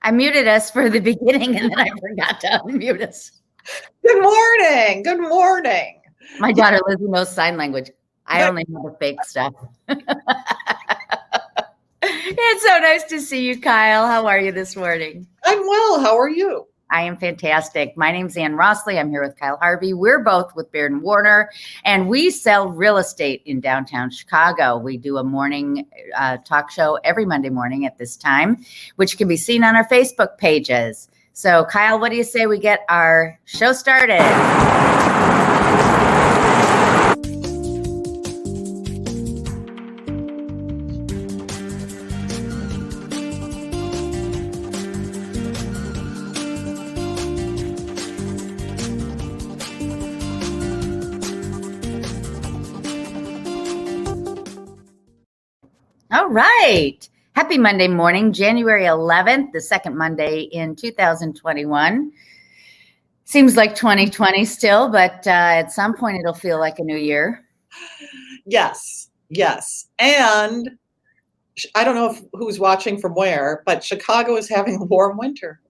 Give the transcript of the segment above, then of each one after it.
I muted us for the beginning and then I forgot to unmute us. Good morning. Good morning. My daughter Lizzie knows sign language. I only know the fake stuff. It's so nice to see you, Kyle. How are you this morning? I'm well. How are you? I am fantastic. My name's Anne Rossley. I'm here with Kyle Harvey. We're both with Baird Warner, and we sell real estate in downtown Chicago. We do a morning talk show every Monday morning at this time, which can be seen on our Facebook pages. So, Kyle, what do you say we get our show started? All right. Happy Monday morning, January 11th, the second Monday in 2021. Seems like 2020 still, but at some point it'll feel like a new year. Yes. And I don't know who's watching from where, but Chicago is having a warm winter.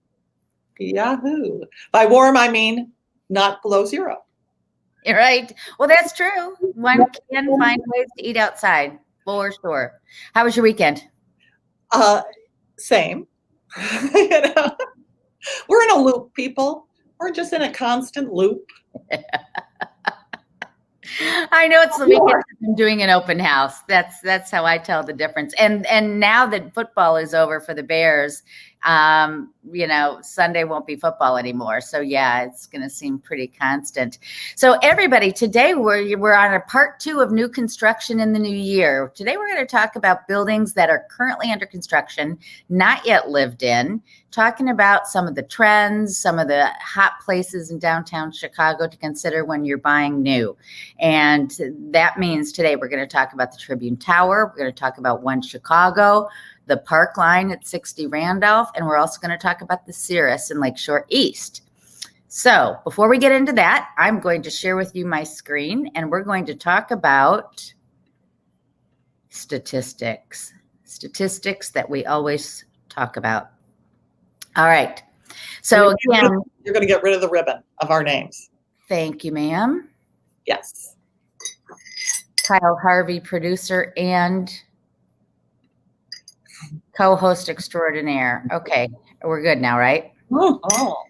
Yahoo. By warm, I mean not below zero. You're right. Well, that's true. One can find ways to eat outside, for sure. How was your weekend? Same. We're in a loop, people. We're just in a constant loop. I know it's the weekend. I'm doing an open house. That's how I tell the difference. And now that football is over for the Bears, Sunday won't be football anymore. So yeah, it's going to seem pretty constant. So everybody, today we're on a part 2 of new construction in the new year. Today we're going to talk about buildings that are currently under construction, not yet lived in, talking about some of the trends, some of the hot places in downtown Chicago to consider when you're buying new. And that means today we're going to talk about the Tribune Tower. We're going to talk about One Chicago, the Parkline at 60 Randolph, and we're also going to talk about the Cirrus in Lakeshore East. So before we get into that, I'm going to share with you my screen, and we're going to talk about statistics that we always talk about. All right. So again, you're going to get rid of the ribbon of our names. Thank you, ma'am. Yes. Kyle Harvey, producer and co-host extraordinaire. Okay, we're good now, right? Oh.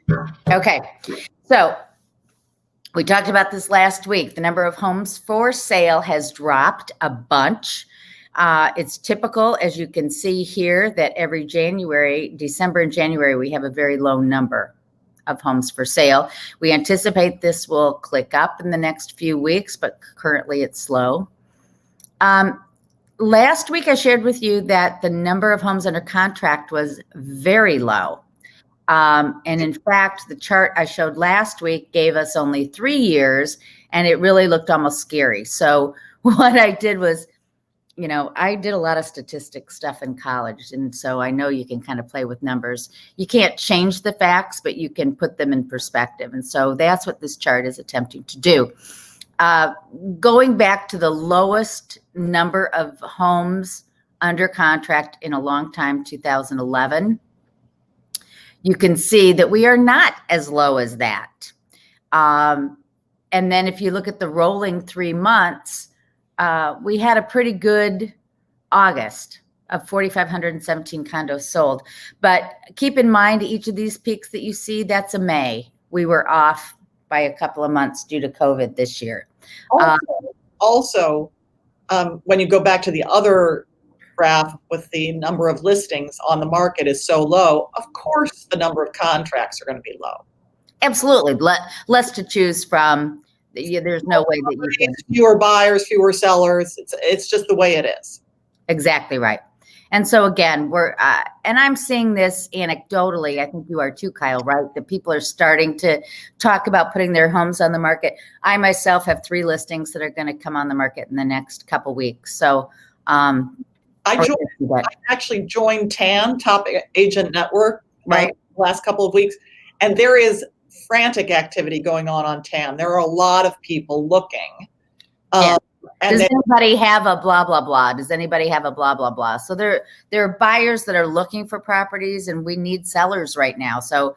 Okay, so we talked about this last week. The number of homes for sale has dropped a bunch. It's typical, as you can see here, that every December and January, we have a very low number of homes for sale. We anticipate this will click up in the next few weeks, but currently it's slow. Last week, I shared with you that the number of homes under contract was very low. And in fact, the chart I showed last week gave us only 3 years, and it really looked almost scary. So what I did was, I did a lot of statistics stuff in college, and so I know you can kind of play with numbers. You can't change the facts, but you can put them in perspective. And so that's what this chart is attempting to do. Going back to the lowest number of homes under contract in a long time, 2011, you can see that we are not as low as that. And then if you look at the rolling 3 months, we had a pretty good August of 4,517 condos sold. But keep in mind, each of these peaks that you see, that's a May. We were off by a couple of months due to COVID this year. Also, when you go back to the other graph with the number of listings on the market is so low, of course the number of contracts are going to be low. Absolutely. Less to choose from. There's no way that you can. Fewer buyers, fewer sellers. It's just the way it is. Exactly right. And so again, and I'm seeing this anecdotally. I think you are too, Kyle, right? That people are starting to talk about putting their homes on the market. I myself have 3 listings that are going to come on the market in the next couple weeks. So I actually joined TAN, Top Agent Network, right, last couple of weeks, and there is frantic activity going on TAN. There are a lot of people looking. And does anybody have a blah, blah, blah? Does anybody have a blah, blah, blah? So there are buyers that are looking for properties, and we need sellers right now. So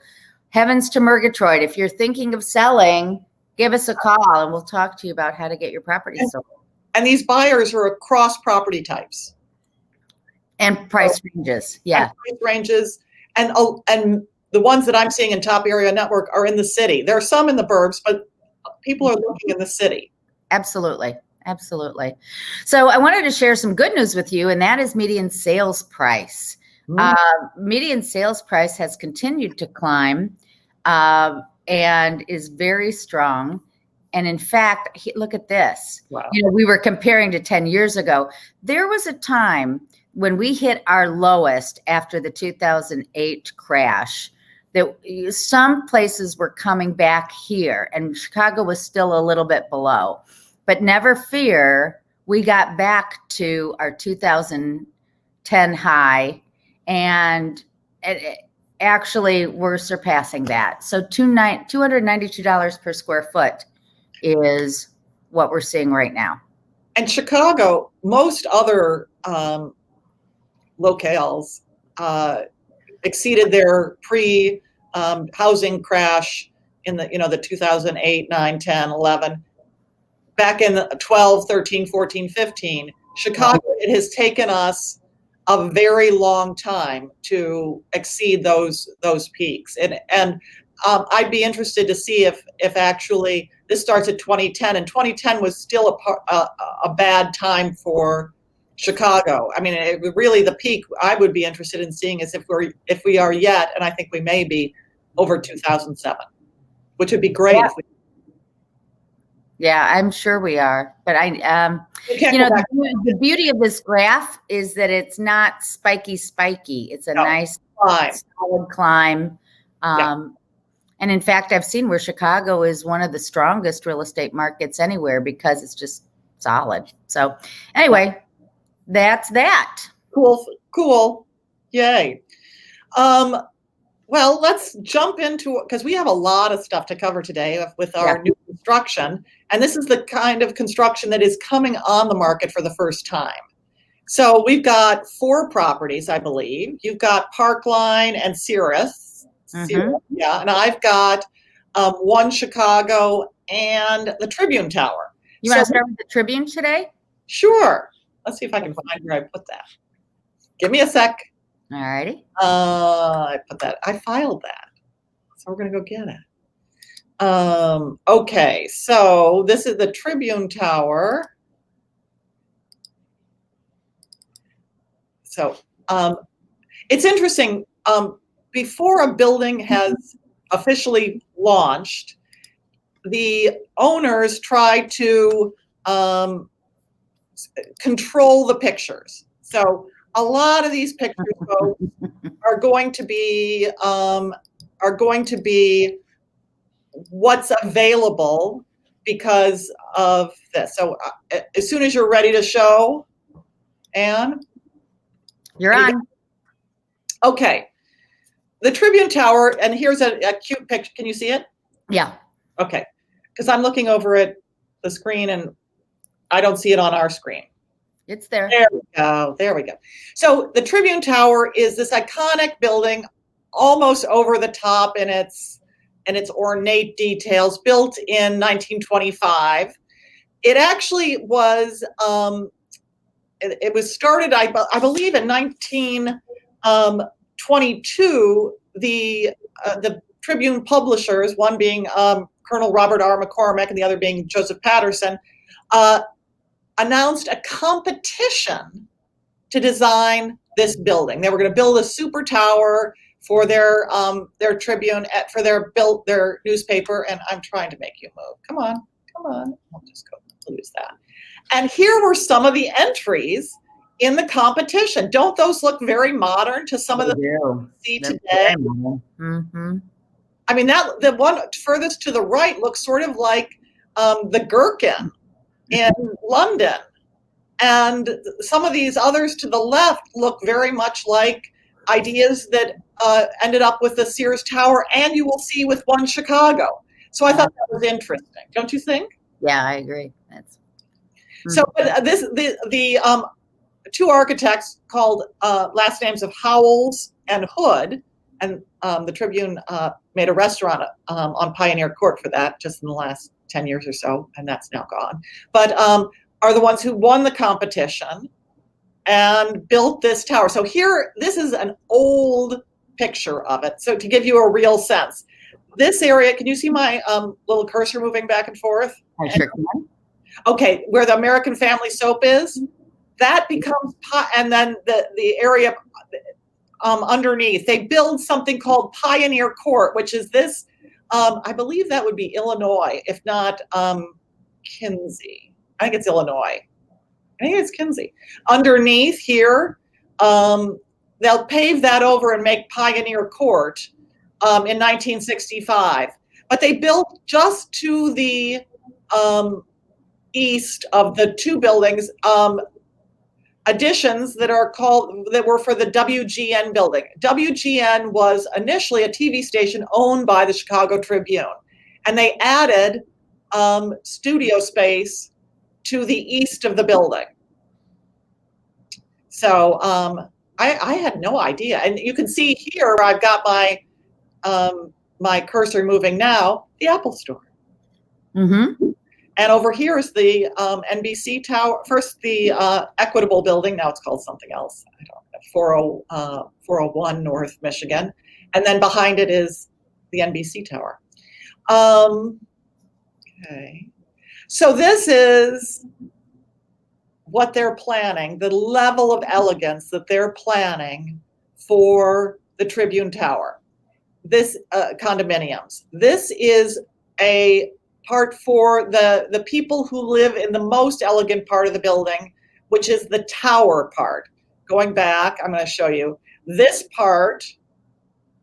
heavens to Murgatroyd, if you're thinking of selling, give us a call and we'll talk to you about how to get your property sold. And these buyers are across property types. And price ranges, yeah. Price ranges, and the ones that I'm seeing in Top Area Network are in the city. There are some in the burbs, but people are looking in the city. Absolutely. Absolutely. So I wanted to share some good news with you, and that is median sales price. Median sales price has continued to climb and is very strong. And in fact, look at this. Wow. You know, we were comparing to 10 years ago. There was a time when we hit our lowest after the 2008 crash, that some places were coming back here, and Chicago was still a little bit below. But never fear, we got back to our 2010 high, and actually we're surpassing that. So $292 per square foot is what we're seeing right now. And Chicago, most other locales exceeded their pre-housing crash in the 2008, 9, 10, 11. Back in 12, 13, 14, 15, Chicago, it has taken us a very long time to exceed those peaks. And I'd be interested to see if actually this starts at 2010, and 2010 was still a bad time for Chicago. I mean, really the peak I would be interested in seeing is if we are yet, and I think we may be, over 2007, which would be great. Yeah. If we, yeah, I'm sure we are. But the beauty of this graph is that it's not spiky. It's a nice solid climb. And in fact, I've seen where Chicago is one of the strongest real estate markets anywhere because it's just solid. So anyway, that's that. Cool. Yay. Well, let's jump into, because we have a lot of stuff to cover today with our new construction. And this is the kind of construction that is coming on the market for the first time. So we've got 4 properties, I believe. You've got Parkline and Cirrus. Yeah, and I've got One Chicago and the Tribune Tower. You want to start with the Tribune today? Sure. Let's see if I can find where I put that. Give me a sec. All righty. I filed that. So we're going to go get it. Okay, so this is the Tribune Tower. So it's interesting. Before a building has officially launched, the owners try to control the pictures. So a lot of these pictures are going to be what's available because of this. So as soon as you're ready to show, Anne, you're on. Okay, the Tribune Tower, and here's a cute picture. Can you see it? Yeah. Okay, because I'm looking over at the screen and I don't see it on our screen. It's there. There we go. So the Tribune Tower is this iconic building, almost over the top in its ornate details, built in 1925. It actually was it was started, I believe, in 1922. The Tribune publishers, one being Colonel Robert R. McCormick and the other being Joseph Patterson, announced a competition to design this building. They were going to build a super tower for their Tribune, for their newspaper. And I'm trying to make you move. Come on. I'll just go lose that. And here were some of the entries in the competition. Don't those look very modern to some of the things you see today? Mm-hmm. I mean, the one furthest to the right looks sort of like the Gherkin in London. And some of these others to the left look very much like ideas that ended up with the Sears Tower, and you will see with One Chicago. So I thought that was interesting. Don't you think? Yeah, I agree. So the two architects called last names of Howells and Hood, and the Tribune made a restaurant on Pioneer Court for that just in the last 10 years or so, and that's now gone. But are the ones who won the competition and built this tower. So here, this is an old picture of it. So to give you a real sense, this area, can you see my little cursor moving back and forth? I sure can. Okay, where the American Family Soap is, that becomes, and then the area underneath, they build something called Pioneer Court, which is this, I believe that would be Illinois, if not Kinsey. I think it's Illinois. I think it's Kinsey. Underneath here, they'll pave that over and make Pioneer Court in 1965. But they built just to the east of the two buildings additions that were for the WGN building. WGN was initially a TV station owned by the Chicago Tribune, and they added studio space to the east of the building. So I had no idea. And you can see here, I've got my my cursor moving now, the Apple Store. Mm-hmm. And over here is the NBC Tower, first the Equitable Building, now it's called something else, I don't know, 401 North Michigan. And then behind it is the NBC Tower. Okay. So this is what they're planning, the level of elegance that they're planning for the Tribune Tower. This condominiums. This is a part for the people who live in the most elegant part of the building, which is the tower part. Going back, I'm going to show you. This part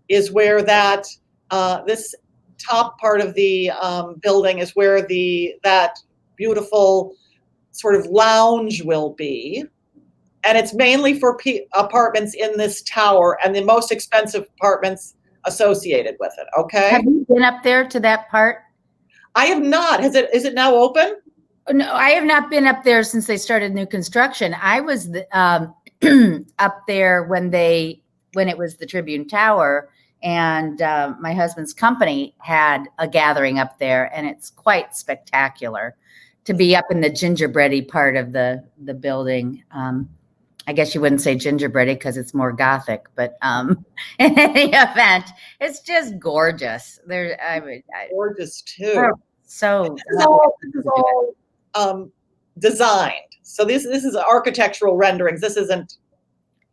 is where that, this top part of the building is where that beautiful sort of lounge will be. And it's mainly for apartments in this tower and the most expensive apartments associated with it, okay? Have you been up there to that part? I have not. Is it now open? No, I have not been up there since they started new construction. I was up there when it was the Tribune Tower, and my husband's company had a gathering up there, and it's quite spectacular to be up in the gingerbready part of the building. I guess you wouldn't say gingerbready because it's more Gothic, but in any event, it's just gorgeous. Gorgeous too. So this is all designed. So this is architectural renderings. This isn't.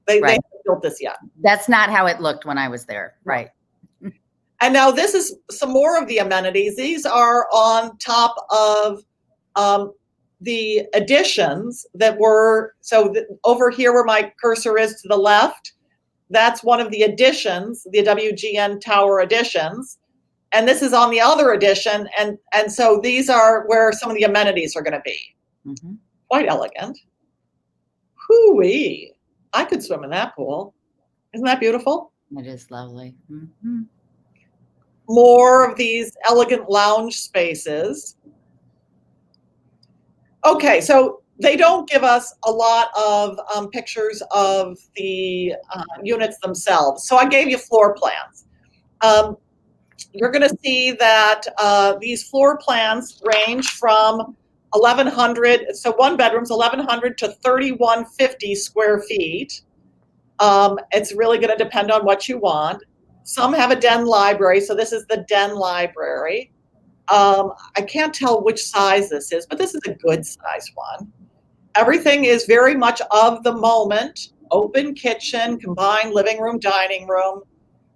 They haven't built this yet. That's not how it looked when I was there, right? And now this is some more of the amenities. These are on top of the additions that were, over here where my cursor is to the left, that's one of the additions, the WGN Tower additions. And this is on the other addition. And so these are where some of the amenities are going to be. Mm-hmm. Quite elegant. Hoo-wee. I could swim in that pool. Isn't that beautiful? It is lovely. Mm-hmm. More of these elegant lounge spaces. Okay, so they don't give us a lot of pictures of the units themselves. So I gave you floor plans. You're going to see that these floor plans range from 1,100, so one bedroom's 1,100 to 3,150 square feet. It's really going to depend on what you want. Some have a den library, so this is the den library. I can't tell which size this is, but this is a good size one. Everything is very much of the moment. Open kitchen, combined living room, dining room,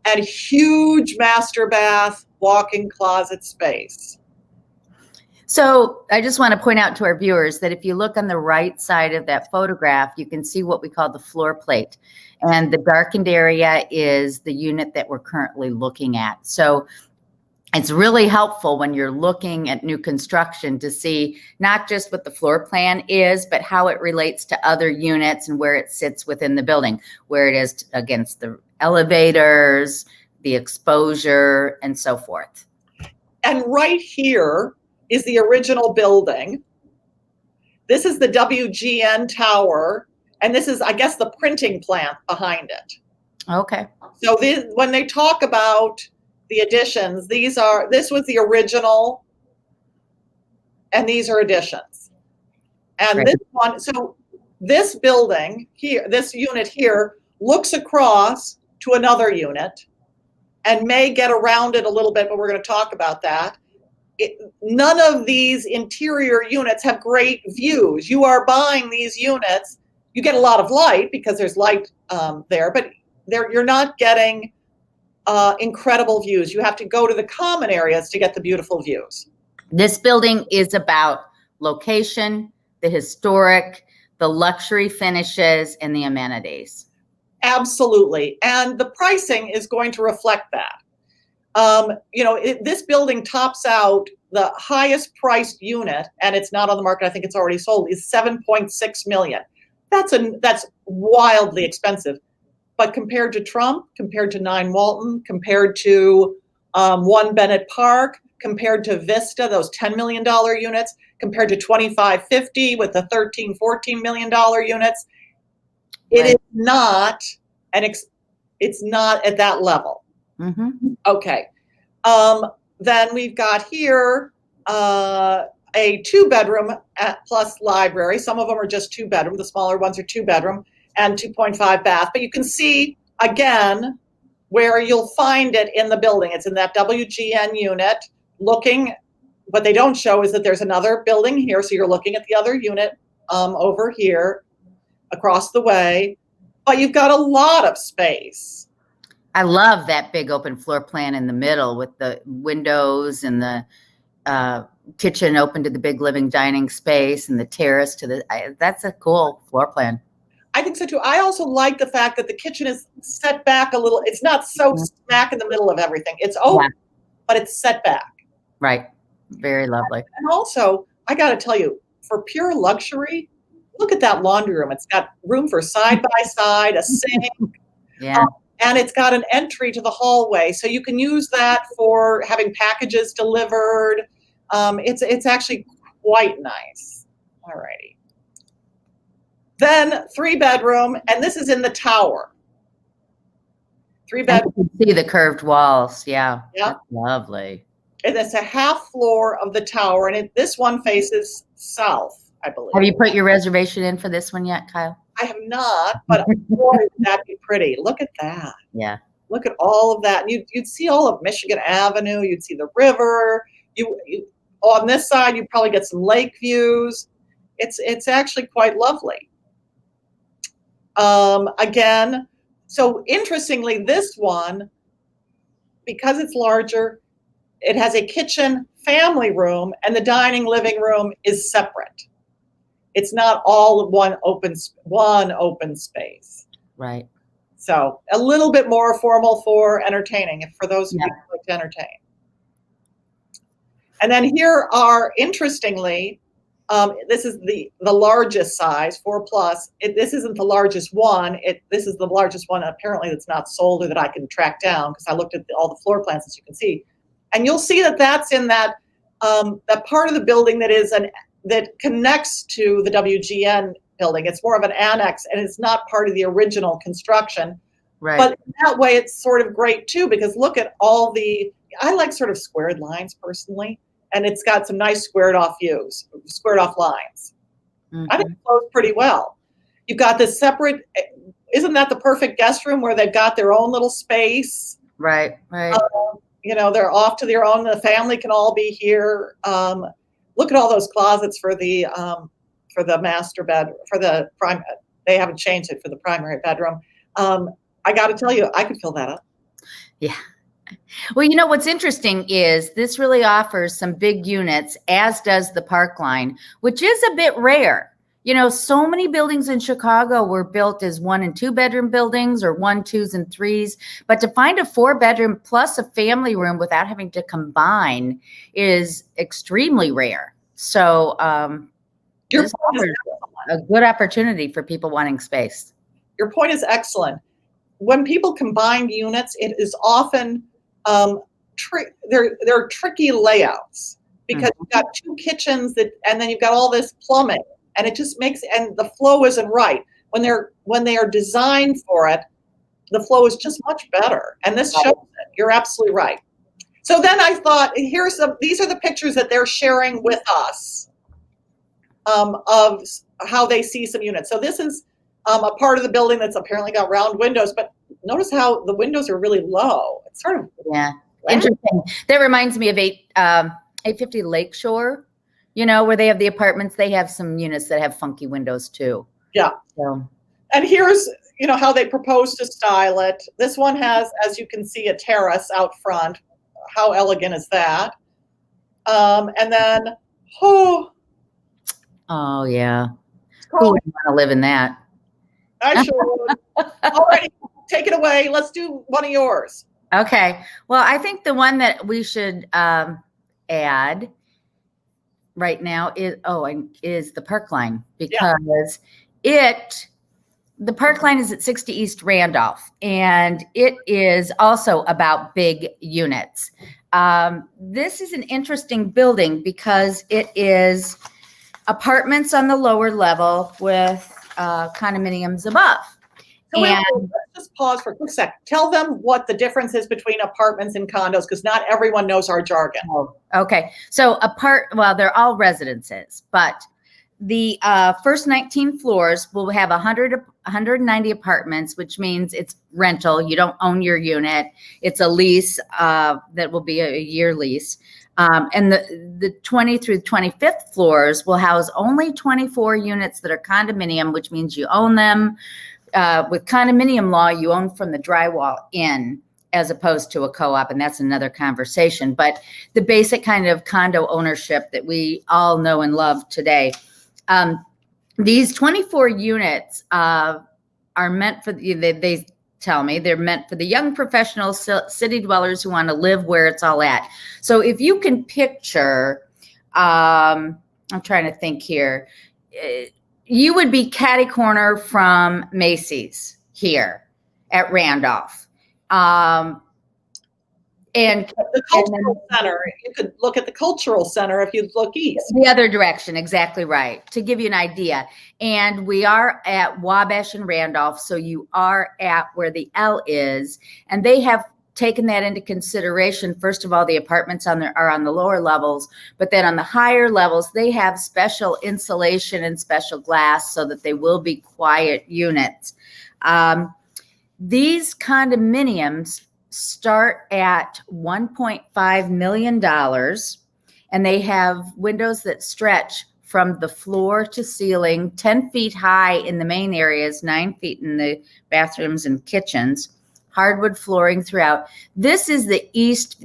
and huge master bath, walk-in closet space. So I just want to point out to our viewers that if you look on the right side of that photograph, you can see what we call the floor plate. And the darkened area is the unit that we're currently looking at. So it's really helpful when you're looking at new construction to see not just what the floor plan is, but how it relates to other units and where it sits within the building, where it is against the elevators, the exposure, and so forth. And right here is the original building. This is the WGN tower, and this is, I guess, the printing plant behind it. Okay. So when they talk about the additions, this was the original, and these are additions. And Right. this one, so this building here, this unit here, looks across to another unit and may get around it a little bit, but we're going to talk about that. None of these interior units have great views. You are buying these units, you get a lot of light because there's light there, but you're not getting incredible views. You have to go to the common areas to get the beautiful views. This building is about location, the historic, the luxury finishes, and the amenities. Absolutely. And the pricing is going to reflect that. This building tops out the highest priced unit, and it's not on the market. I think it's already sold, is $7.6 million. That's wildly expensive. But compared to Trump, compared to 9 Walton, compared to 1 Bennett Park, compared to Vista, those $10 million units, compared to 2550 with the $13-14 million units, it is not, it's not at that level. Mm-hmm. Okay. Then we've got here a 2-bedroom plus library. Some of them are just 2-bedroom. The smaller ones are 2-bedroom and 2.5 bath. But you can see, again, where you'll find it in the building. It's in that WGN unit. What they don't show is that there's another building here. So you're looking at the other unit over here across the way. But you've got a lot of space. I love that big open floor plan in the middle with the windows and the kitchen open to the big living dining space and the terrace that's a cool floor plan. I think so too. I also like the fact that the kitchen is set back a little. It's not so smack in the middle of everything. It's open, but it's set back. Right. Very lovely. And also, I got to tell you, for pure luxury, look at that laundry room. It's got room for side by side, a sink. Yeah. And it's got an entry to the hallway. So you can use that for having packages delivered. It's actually quite nice. All righty. Then 3-bedroom, and this is in the tower. 3-bedroom. You can see the curved walls. Yeah. Yeah. That's lovely. And it's a half floor of the tower, and this one faces south, I believe. Have you put your reservation in for this one yet, Kyle? I have not, but boy, would that be pretty. Look at that. Yeah. Look at all of that. You'd see all of Michigan Avenue. You'd see the river. You on this side, you probably get some lake views. It's actually quite lovely. Again, so interestingly, this one, because it's larger, it has a kitchen, family room, and the dining living room is separate. It's not all one open space. Right. So a little bit more formal for entertaining, for those who like to entertain. And then here are, interestingly, this is the largest size, 4+. This isn't the largest one. This is the largest one apparently that's not sold or that I can track down because I looked at all the floor plans, as you can see. And you'll see that that's in that part of the building that connects to the WGN building. It's more of an annex, and it's not part of the original construction. Right. But that way, it's sort of great too, because look at all I like sort of squared lines personally, and it's got some nice squared off lines. Mm-hmm. I think it flows pretty well. You've got this separate, isn't that the perfect guest room where they've got their own little space? Right. They're off to their own. The family can all be here. Look at all those closets for the master bed, for the prime. They haven't changed it for the primary bedroom. I got to tell you, I could fill that up. Yeah. Well, what's interesting is this really offers some big units, as does the Parkline, which is a bit rare. So many buildings in Chicago were built as 1 and 2 bedroom buildings or 1, 2s, and 3s. But to find a 4-bedroom plus a family room without having to combine is extremely rare. So this offers a good opportunity for people wanting space. Your point is excellent. When people combine units, it is often they're tricky layouts because you've got 2 kitchens and then you've got all this plumbing. and it just makes, and the flow isn't right. When they are designed for it, the flow is just much better. And this shows it. You're absolutely right. So then I thought, these are the pictures that they're sharing with us of how they see some units. So this is a part of the building that's apparently got round windows, but notice how the windows are really low. It's sort of interesting. That reminds me of 850 Lakeshore, where they have the apartments. They have some units that have funky windows too. Yeah. So. And here's, how they propose to style it. This one has, as you can see, a terrace out front. How elegant is that? And then, oh yeah. Who would want to live in that? I sure would. All right, take it away. Let's do one of yours. Okay. Well, I think the one that we should add right now is the Parkline, because the Parkline is at 60 East Randolph, and it is also about big units. This is an interesting building because it is apartments on the lower level with condominiums above. So let's just pause for a quick sec. Tell them what the difference is between apartments and condos, because not everyone knows our jargon. Oh, okay. So they're all residences, but the first 19 floors will have 190 apartments, which means it's rental. You don't own your unit. It's a lease that will be a year lease. And the 20 through 25th floors will house only 24 units that are condominium, which means you own them. With condominium law, you own from the drywall in, as opposed to a co-op, and that's another conversation. But the basic kind of condo ownership that we all know and love today. These 24 units are meant for, they tell me, they're meant for the young professional city dwellers who want to live where it's all at. So if you can picture, I'm trying to think here, you would be catty corner from Macy's here at Randolph. And the cultural center, you could look at the cultural center if you look east. The other direction, exactly right, to give you an idea. And we are at Wabash and Randolph, so you are at where the L is. And they have taken that into consideration. First of all, the apartments are on the lower levels, but then on the higher levels, they have special insulation and special glass so that they will be quiet units. These condominiums start at $1.5 million, and they have windows that stretch from the floor to ceiling, 10 feet high in the main areas, 9 feet in the bathrooms and kitchens, hardwood flooring throughout. This is the east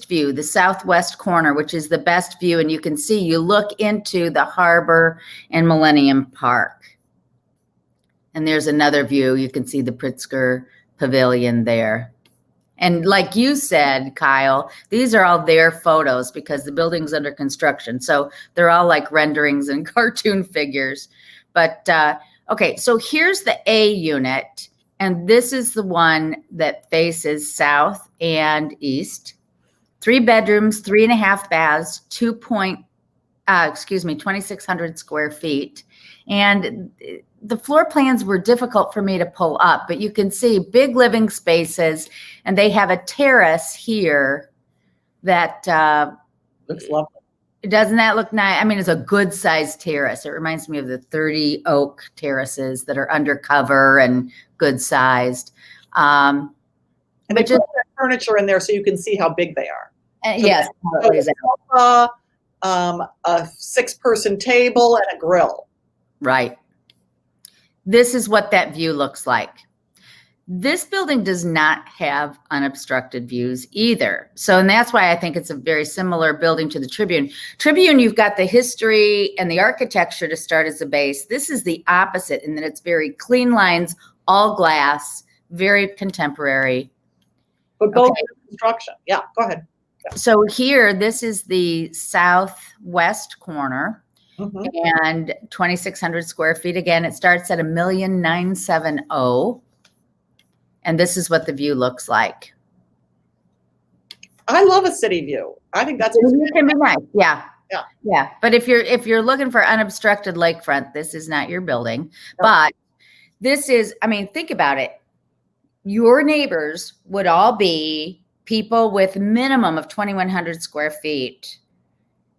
view, the southwest corner, which is the best view, and you can see, you look into the harbor and Millennium Park. And there's another view. You can see the Pritzker Pavilion there. And like you said, Kyle, these are all their photos because the building's under construction. So they're all like renderings and cartoon figures. But okay, so here's the A unit. And this is the one that faces south and east. 3 bedrooms, 3.5 baths, 2,600 square feet. And the floor plans were difficult for me to pull up, but you can see big living spaces, and they have a terrace here that looks lovely. Doesn't that look nice? I mean, it's a good sized terrace. It reminds me of the 30 oak terraces that are undercover and good sized. And they put that furniture in there so you can see how big they are. So yes. A 6-person table and a grill. Right. This is what that view looks like. This building does not have unobstructed views either. So, and that's why I think it's a very similar building to the Tribune. Tribune, you've got the history and the architecture to start as a base. This is the opposite in that it's very clean lines, all glass, very contemporary. But both construction. Yeah, go ahead. Yeah. So here, this is the southwest corner. Mm-hmm. And 2,600 square feet. Again, it starts at $1,970,000. And this is what the view looks like. I love a city view. I think that's it can be nice. Yeah. Yeah. But if you're looking for unobstructed lakefront, this is not your building. But this is, I mean, think about it. Your neighbors would all be people with minimum of 2,100 square feet,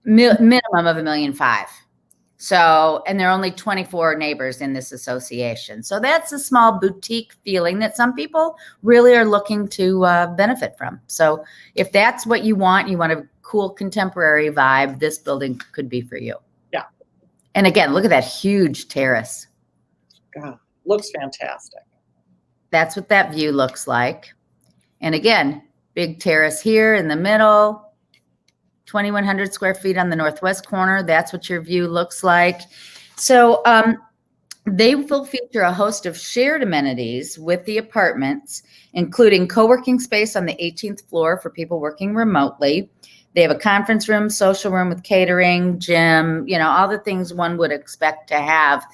minimum of $1.5 million. So, and there are only 24 neighbors in this association. So that's a small boutique feeling that some people really are looking to benefit from. So if that's what you want a cool contemporary vibe, this building could be for you. Yeah. And again, look at that huge terrace. God, looks fantastic. That's what that view looks like. And again, big terrace here in the middle. 2,100 square feet on the northwest corner. That's what your view looks like. So they will feature a host of shared amenities with the apartments, including co-working space on the 18th floor for people working remotely. They have a conference room, social room with catering, gym, all the things one would expect to have.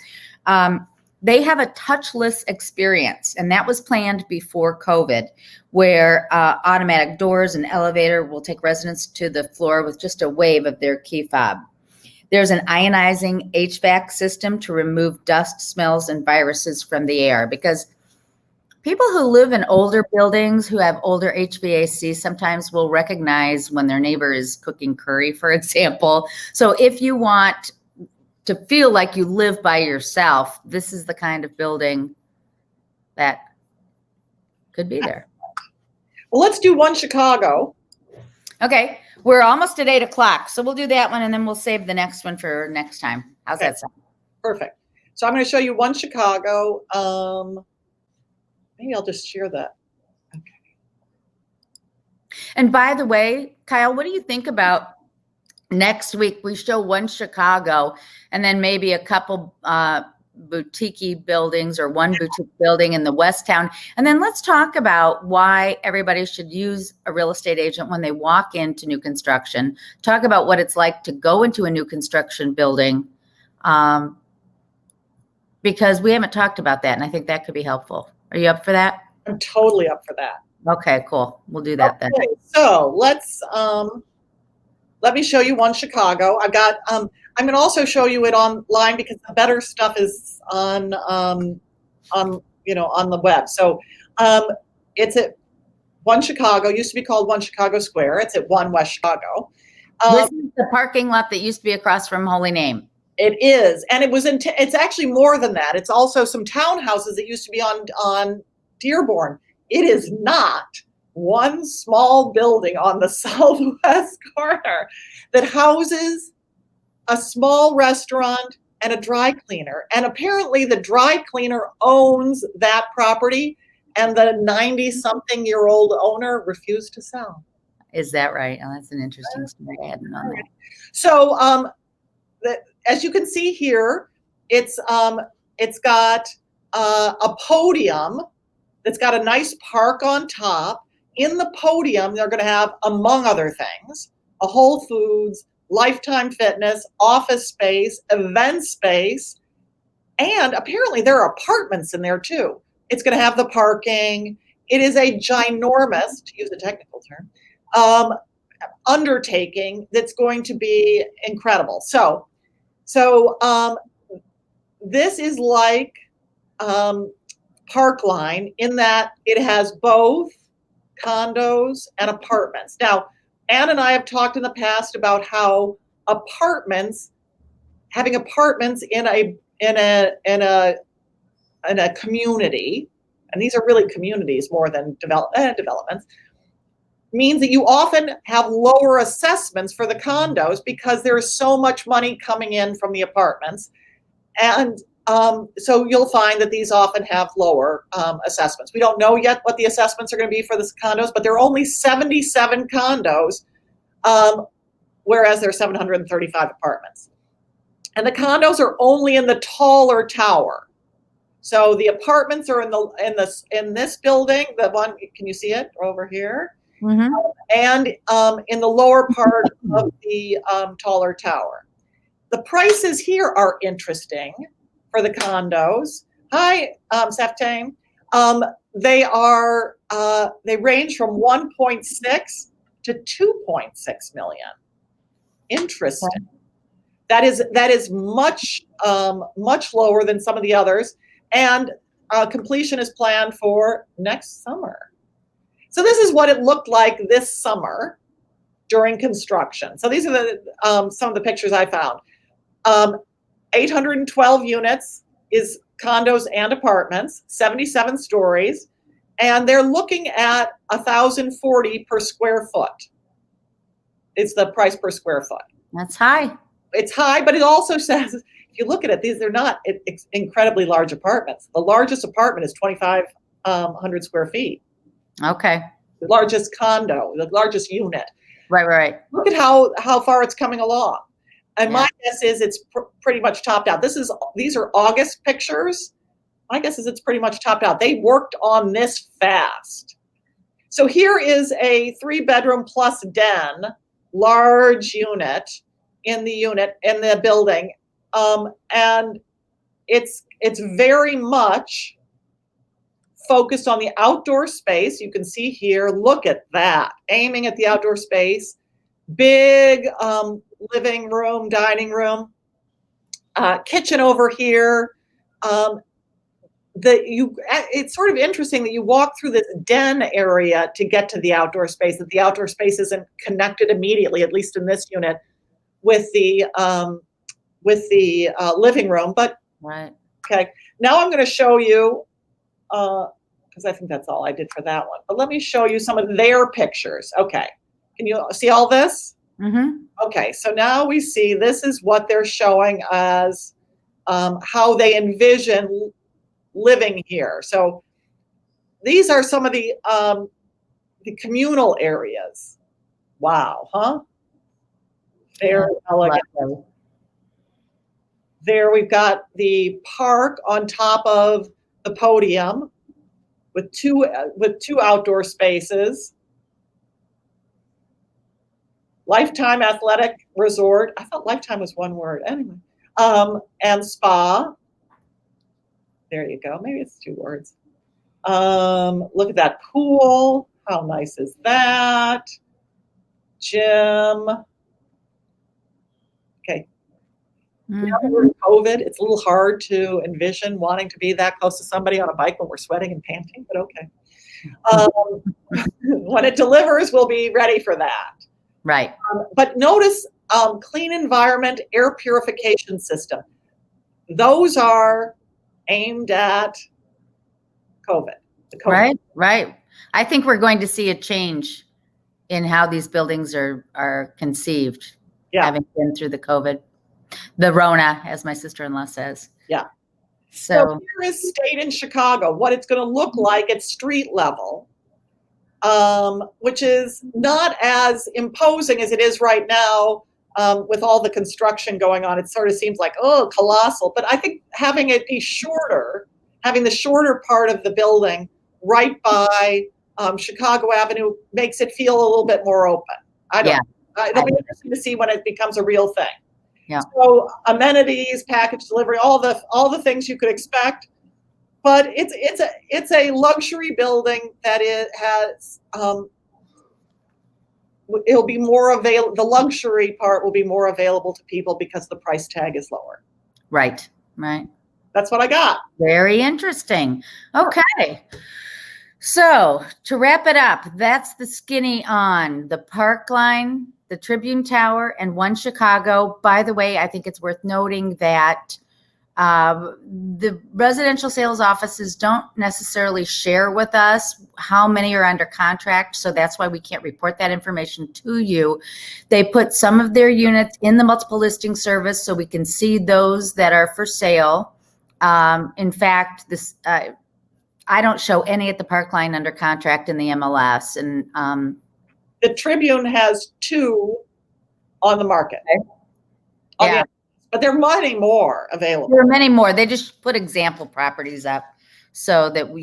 They have a touchless experience, and that was planned before COVID, where automatic doors and elevator will take residents to the floor with just a wave of their key fob. There's an ionizing HVAC system to remove dust, smells, and viruses from the air, because people who live in older buildings who have older HVAC sometimes will recognize when their neighbor is cooking curry, for example. So if you want to feel like you live by yourself, this is the kind of building that could be there. Well, let's do One Chicago. Okay, we're almost at 8:00, so we'll do that one and then we'll save the next one for next time. How's that sound? Perfect. So I'm going to show you One Chicago. Maybe I'll just share that. Okay. And by the way, Kyle, what do you think about next week? We show One Chicago and then maybe a couple boutique buildings or one boutique building in the West Town. And then let's talk about why everybody should use a real estate agent when they walk into new construction. Talk about what it's like to go into a new construction building, because we haven't talked about that. And I think that could be helpful. Are you up for that? I'm totally up for that. Okay, cool. We'll do that then. So let me show you One Chicago. I've got, I'm going to also show you it online because the better stuff is on the web. So it's at One Chicago, used to be called One Chicago Square. It's at 1 West Chicago. This is the parking lot that used to be across from Holy Name. It is. And it's actually more than that. It's also some townhouses that used to be on Dearborn. It is not one small building on the southwest corner that houses a small restaurant and a dry cleaner. And apparently the dry cleaner owns that property and the 90-something-year-old owner refused to sell. Is that right? Oh, that's an interesting story. I hadn't known that. So as you can see here, it's got a podium that's got a nice park on top. In the podium, they're going to have, among other things, a Whole Foods, Lifetime Fitness, office space, event space, and apparently there are apartments in there too. It's going to have the parking. It is a ginormous, to use a technical term, undertaking that's going to be incredible. So this is like Parkline in that it has both condos and apartments. Now, Anne and I have talked in the past about how having apartments in a community, and these are really communities more than developments, means that you often have lower assessments for the condos because there is so much money coming in from the apartments. And so you'll find that these often have lower assessments. We don't know yet what the assessments are going to be for the condos, but there are only 77 condos, whereas there are 735 apartments. And the condos are only in the taller tower. So the apartments are in this building. The one, can you see it over here? Mm-hmm. And in the lower part of the taller tower. The prices here are interesting for the condos. Hi, Seftain. They range from 1.6 to 2.6 million. Interesting. That is much much lower than some of the others, and completion is planned for next summer. So this is what it looked like this summer during construction. So these are the some of the pictures I found. 812 units is condos and apartments, 77 stories, and they're looking at $1,040 per square foot. It's the price per square foot. That's high. It's high, but it also says, if you look at it, these are not incredibly large apartments. The largest apartment is 2,500 square feet. Okay. The largest condo, the largest unit. Right. Look at how far it's coming along. And my guess is it's pretty much topped out. These are August pictures. My guess is it's pretty much topped out. They worked on this fast. So here is a 3-bedroom plus den, large unit in the building, and it's very much focused on the outdoor space. You can see here, look at that, aiming at the outdoor space. Big living room, dining room, kitchen over here. It's sort of interesting that you walk through this den area to get to the outdoor space, that the outdoor space isn't connected immediately, at least in this unit, with the living room. But right. Okay, now I'm going to show you, because I think that's all I did for that one. But let me show you some of their pictures. Okay, can you see all this? Mm-hmm. Okay, so now we see this is what they're showing as how they envision living here. So these are some of the communal areas. Wow, huh? Very elegant. There we've got the park on top of the podium with two outdoor spaces. Lifetime Athletic Resort. I thought Lifetime was one word. Anyway. And spa. There you go. Maybe it's 2 words. Look at that pool. How nice is that? Gym. Okay. Mm-hmm. Now that we're in COVID, it's a little hard to envision wanting to be that close to somebody on a bike when we're sweating and panting, but okay. When it delivers, we'll be ready for that. Right. But notice clean environment, air purification system. Those are aimed at COVID. Right. I think we're going to see a change in how these buildings are conceived, having been through the Rona, as my sister-in-law says. Yeah. So here is state in Chicago, what it's going to look like at street level, which is not as imposing as it is right now with all the construction going on. It sort of seems like, oh, colossal. But I think having it be shorter, having the shorter part of the building right by Chicago Avenue makes it feel a little bit more open. It'll be interesting to see when it becomes a real thing. Yeah. So amenities, package delivery, all the things you could expect, but it's a luxury building that has it'll be more available. The luxury part will be more available to people because the price tag is lower. Right. That's what I got. Very interesting. Okay. So to wrap it up, that's the skinny on the Parkline, the Tribune Tower, and One Chicago. By the way, I think it's worth noting that the residential sales offices don't necessarily share with us how many are under contract, so that's why we can't report that information to you. They put some of their units in the multiple listing service so we can see those that are for sale. In fact, this I don't show any at the Parkline under contract in the MLS, and the Tribune has 2 on the market. Yeah. But there are many more available. There are many more. They just put example properties up so that,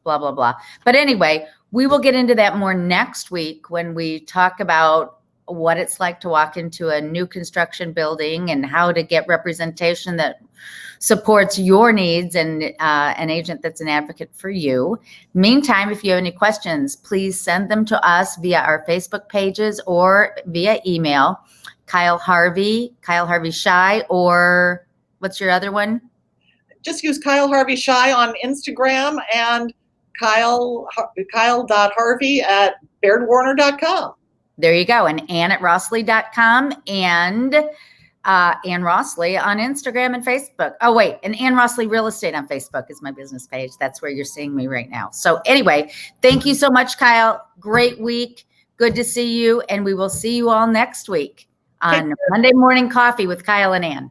blah, blah, blah. But anyway, we will get into that more next week when we talk about what it's like to walk into a new construction building and how to get representation that supports your needs and an agent that's an advocate for you. Meantime, if you have any questions, please send them to us via our Facebook pages or via email. Kyle Harvey Shy, or what's your other one? Just use Kyle Harvey Shy on Instagram and kyle.harvey@bairdwarner.com. There you go. And Anne at Rossley.com and Anne Rossley on Instagram and Facebook. Oh, wait. And Anne Rossley Real Estate on Facebook is my business page. That's where you're seeing me right now. So anyway, thank you so much, Kyle. Great week. Good to see you. And we will see you all next week on Monday Morning Coffee with Kyle and Anne.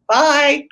Bye.